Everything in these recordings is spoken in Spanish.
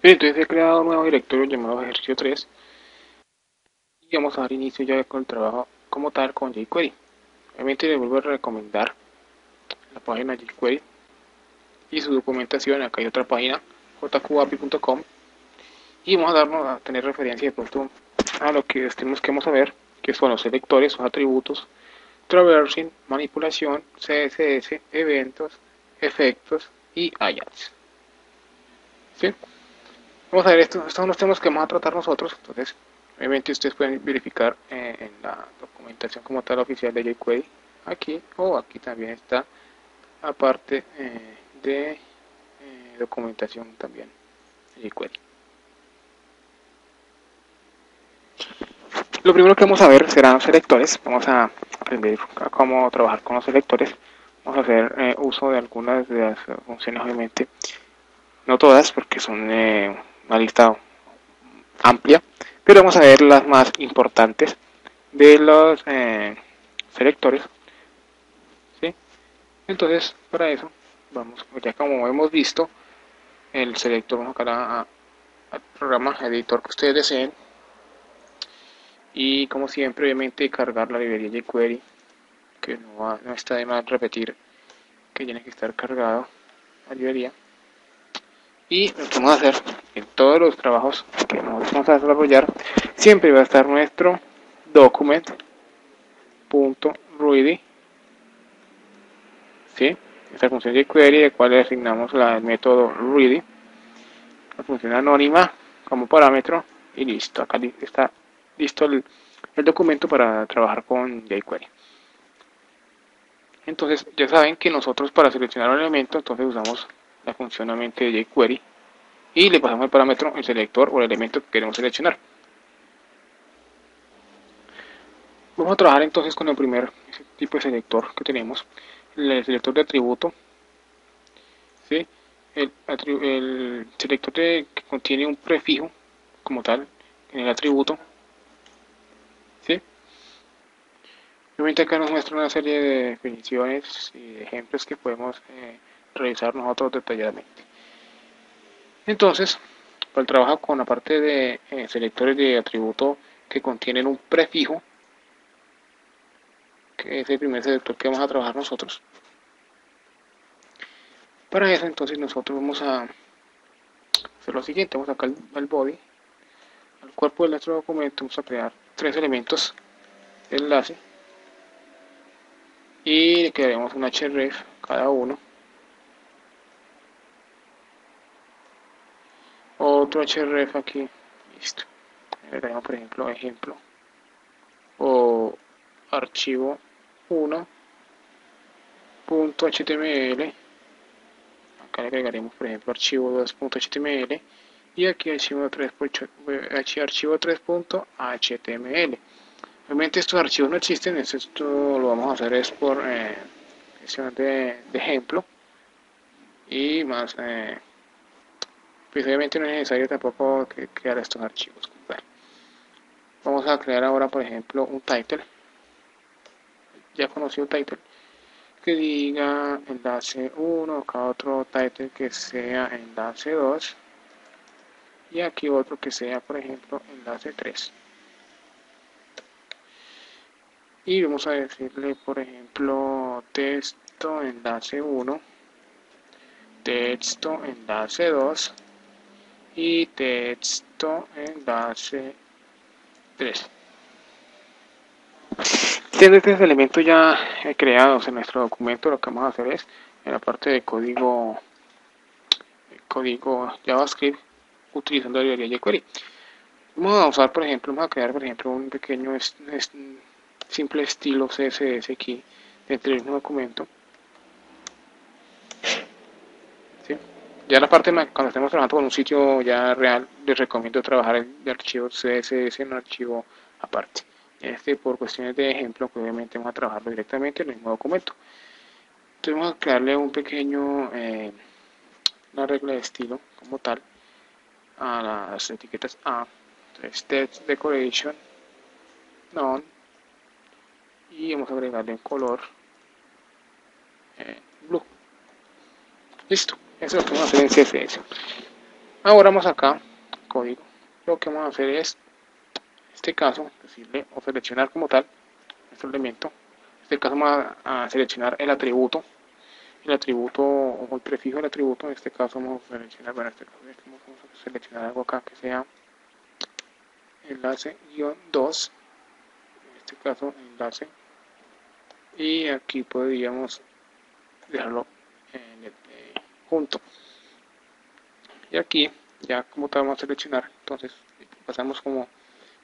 Bien, entonces he creado un nuevo directorio llamado ejercicio 3 y vamos a dar inicio ya con el trabajo como tal con jQuery. Obviamente les vuelvo a recomendar la página jQuery y su documentación. Acá hay otra página, jqapi.com, y vamos a tener referencia de pronto a lo que estemos que vamos a ver, que son los selectores, sus atributos, traversing, manipulación, CSS, eventos, efectos y Ajax. ¿Sí? Vamos a ver, estos son los temas que vamos a tratar nosotros. Entonces, obviamente ustedes pueden verificar en la documentación como tal oficial de jQuery, aquí o aquí también está, aparte de documentación también de jQuery. Lo primero que vamos a ver serán los selectores. Vamos a aprender a cómo trabajar con los selectores. Vamos a hacer uso de algunas de las funciones, obviamente, no todas, porque son una lista amplia, pero vamos a ver las más importantes de los selectores, ¿sí? Entonces, para eso, vamos, ya como hemos visto, el selector, vamos a al programa editor que ustedes deseen, y como siempre, obviamente, cargar la librería jQuery, que no está de más repetir que tiene que estar cargado la librería. Y lo que vamos a hacer en todos los trabajos que nosotros vamos a desarrollar, siempre va a estar nuestro document.ready, ¿sí? Esta función jQuery, de cual le asignamos el método ready, la función anónima como parámetro, y listo. Acá está listo el documento para trabajar con jQuery. Entonces ya saben que nosotros, para seleccionar un elemento, entonces usamos la función nuevamente de jQuery y le pasamos el parámetro, el selector o el elemento que queremos seleccionar. Vamos a trabajar entonces con el primer tipo de selector que tenemos, el selector de atributo, ¿sí? El selector que contiene un prefijo como tal en el atributo, ¿sí? Obviamente acá nos muestra una serie de definiciones y de ejemplos que podemos revisar nosotros detalladamente. Entonces, para el trabajo con la parte de selectores de atributo que contienen un prefijo, que es el primer selector que vamos a trabajar nosotros. Para eso, entonces, nosotros vamos a hacer lo siguiente: vamos a sacar el body, al cuerpo de nuestro documento, vamos a crear tres elementos de enlace y le crearemos un href cada uno, otro href aquí, listo. Le daremos, por ejemplo, ejemplo o archivo 1.html. Acá le agregaremos, por ejemplo, archivo 2.html y aquí archivo 3.html. Obviamente estos archivos no existen, esto lo vamos a hacer es por cuestión de ejemplo y más, pues obviamente no es necesario tampoco crear estos archivos. Bueno, vamos a crear ahora, por ejemplo, un title, ya conocido title, que diga enlace 1, acá otro title que sea enlace 2 y aquí otro que sea, por ejemplo, enlace 3. Y vamos a decirle, por ejemplo, texto enlace 1, texto enlace 2 y texto enlace 3. Teniendo estos elementos ya creados en nuestro documento, lo que vamos a hacer es, en la parte de código JavaScript, utilizando la librería jQuery, vamos a usar, por ejemplo, vamos a crear, por ejemplo, un pequeño simple estilo CSS aquí dentro del mismo documento. ¿Sí? Ya la parte cuando estemos trabajando con un sitio ya real, les recomiendo trabajar el archivo CSS en un archivo aparte. Por cuestiones de ejemplo, que obviamente vamos a trabajarlo directamente en el mismo documento. Entonces vamos a crearle un pequeño, una regla de estilo como tal a las etiquetas A. Entonces text decoration none y vamos a agregarle un color blue. Listo, eso es lo que vamos a hacer en CSS. Ahora vamos acá, código. Lo que vamos a hacer es, en este caso, decirle o seleccionar como tal nuestro elemento. En este caso vamos a seleccionar el atributo o el prefijo del atributo. En este caso vamos a seleccionar, bueno, vamos a seleccionar algo acá que sea enlace-2, en este caso enlace, y aquí podríamos dejarlo junto. Y aquí ya como tal vamos a seleccionar, entonces pasamos como en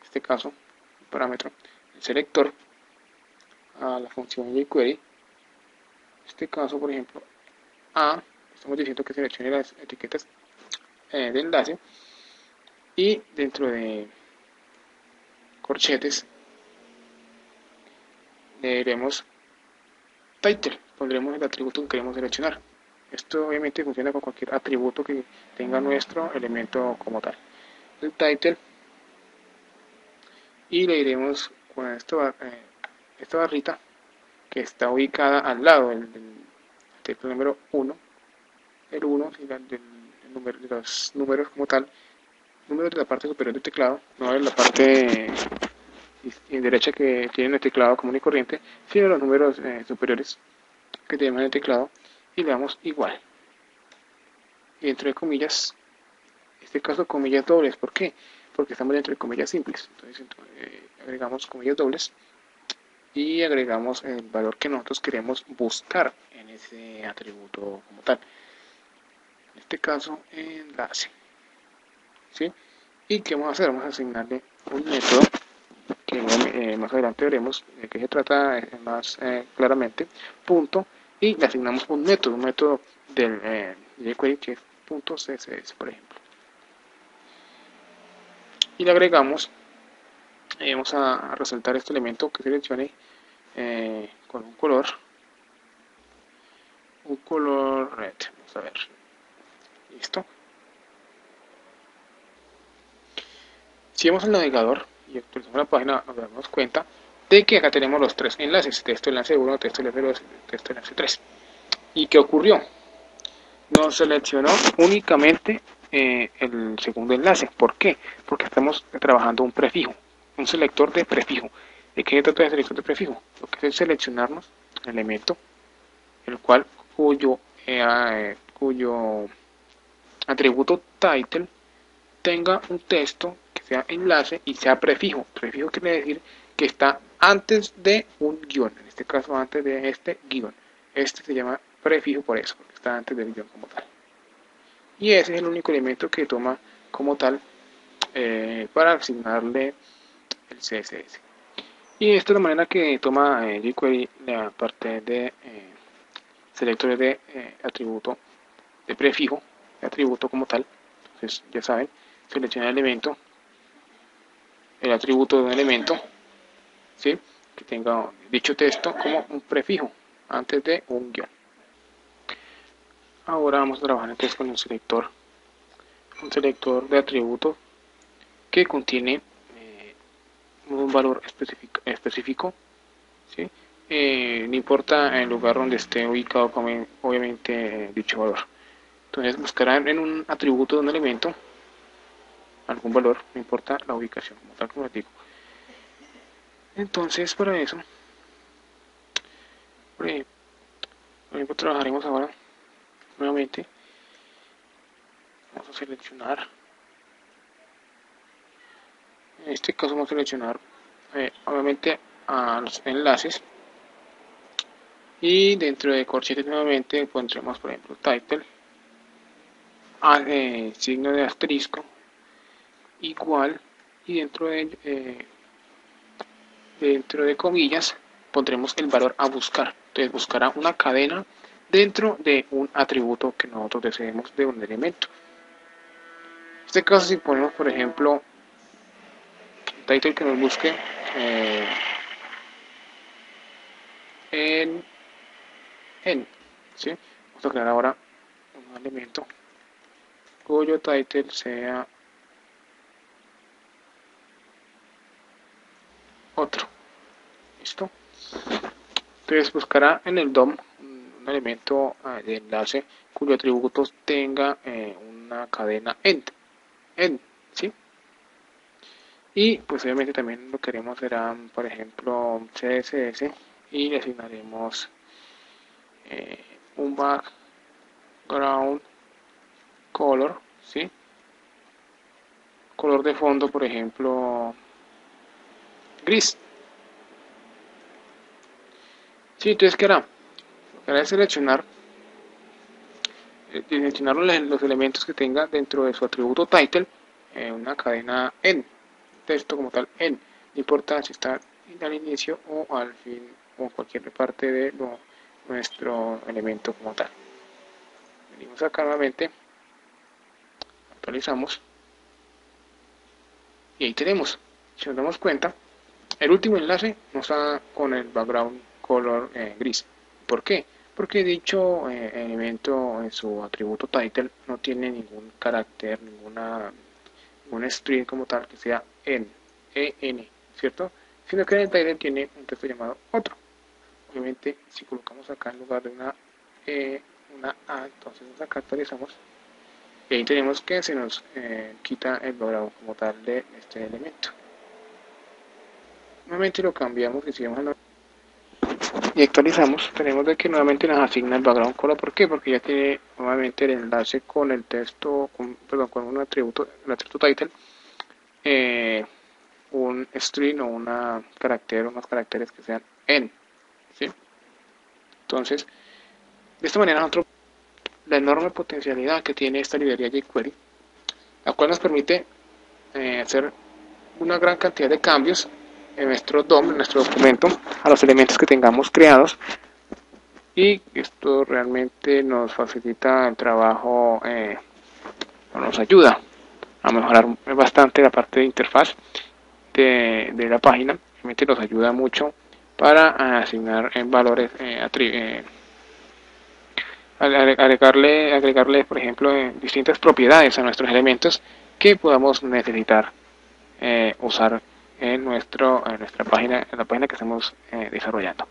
este caso el parámetro, el selector a la función jQuery. En este caso, por ejemplo, estamos diciendo que seleccione las etiquetas de enlace, y dentro de corchetes le diremos title, pondremos el atributo que queremos seleccionar. Esto obviamente funciona con cualquier atributo que tenga nuestro elemento como tal. El title, y le diremos con esta barrita que está ubicada al lado del texto número 1, el 1 de los números como tal, números de la parte superior del teclado, no de la parte derecha que tiene el teclado común y corriente, sino los números superiores que tenemos en el teclado, y le damos igual. Y dentro de comillas, en este caso comillas dobles, ¿por qué? Porque estamos dentro de comillas simples. Entonces agregamos comillas dobles y agregamos el valor que nosotros queremos buscar en ese atributo como tal. En este caso, enlace. ¿Sí? ¿Y qué vamos a hacer? Vamos a asignarle un método que más adelante veremos de qué se trata más claramente, punto, y le asignamos un método del jQuery que es .css, por ejemplo. Y le agregamos, vamos a resaltar este elemento que seleccione con un color red. Vamos a ver, listo. Si vamos al navegador y actualizamos la página, nos damos cuenta de que acá tenemos los tres enlaces: texto enlace 1, texto enlace 2, texto enlace 3. ¿Y qué ocurrió? Nos seleccionó únicamente el segundo enlace. ¿Por qué? Porque estamos trabajando un prefijo, un selector de prefijo. ¿De qué trata el selector de prefijo? Lo que es seleccionarnos el elemento, el cual cuyo atributo title tenga un texto que sea enlace y sea prefijo. Prefijo quiere decir que está antes de un guión, en este caso antes de este guión. Este se llama prefijo por eso, porque está antes del guión como tal. Y ese es el único elemento que toma como tal para asignarle el CSS. Y esta es la manera que toma jQuery la parte de selectores de atributo de prefijo, de atributo como tal. Entonces ya saben, selecciona el elemento, el atributo de un elemento, ¿sí?, que tenga dicho texto como un prefijo antes de un guión. Ahora vamos a trabajar entonces con un selector de atributo que contiene un valor específico, ¿sí? No importa el lugar donde esté ubicado, como obviamente dicho valor. Entonces buscará en un atributo de un elemento algún valor, no importa la ubicación, como tal como les digo. Entonces para eso, por ejemplo, trabajaremos ahora nuevamente. Vamos a seleccionar, en este caso vamos a seleccionar obviamente a los enlaces, y dentro de corchetes nuevamente pondremos por ejemplo title, signo de asterisco, igual, y dentro de comillas pondremos el valor a buscar. Entonces buscará una cadena dentro de un atributo que nosotros deseemos de un elemento. En este caso, si ponemos por ejemplo title que nos busque en ¿sí? Vamos a crear ahora un elemento cuyo title sea otro. ¿Listo? Entonces buscará en el DOM un elemento de enlace cuyo atributo tenga una cadena end, ¿sí? Y pues obviamente también lo que haremos será, por ejemplo, CSS y le asignaremos un background color, ¿sí? Color de fondo, por ejemplo, gris. Sí, entonces, ¿qué hará? Lo que hará es seleccionar los elementos que tenga dentro de su atributo title, una cadena en, texto como tal en, no importa si está al inicio o al fin o en cualquier parte de nuestro elemento como tal. Venimos acá nuevamente, actualizamos y ahí tenemos, si nos damos cuenta, el último enlace nos da con el background color gris. ¿Por qué? Porque dicho elemento en su atributo title no tiene ningún carácter, ningún string como tal que sea en, ¿cierto? Sino que en el title tiene un texto llamado otro. Obviamente, si colocamos acá en lugar de una A, entonces acá actualizamos y ahí tenemos que se nos quita el background como tal de este elemento. Nuevamente lo cambiamos y seguimos y actualizamos, tenemos de que nuevamente nos asigna el background color. ¿Por qué? Porque ya tiene nuevamente el enlace con el texto, con un atributo, el atributo title, un string o unos caracteres que sean en, ¿sí? Entonces, de esta manera nosotros, la enorme potencialidad que tiene esta librería jQuery, la cual nos permite hacer una gran cantidad de cambios en nuestro DOM, en nuestro documento, a los elementos que tengamos creados, y esto realmente nos facilita el trabajo, nos ayuda a mejorar bastante la parte de interfaz de la página. Realmente nos ayuda mucho para asignar en valores, agregarle, por ejemplo, distintas propiedades a nuestros elementos que podamos necesitar usar en nuestra página, en la página que estamos desarrollando.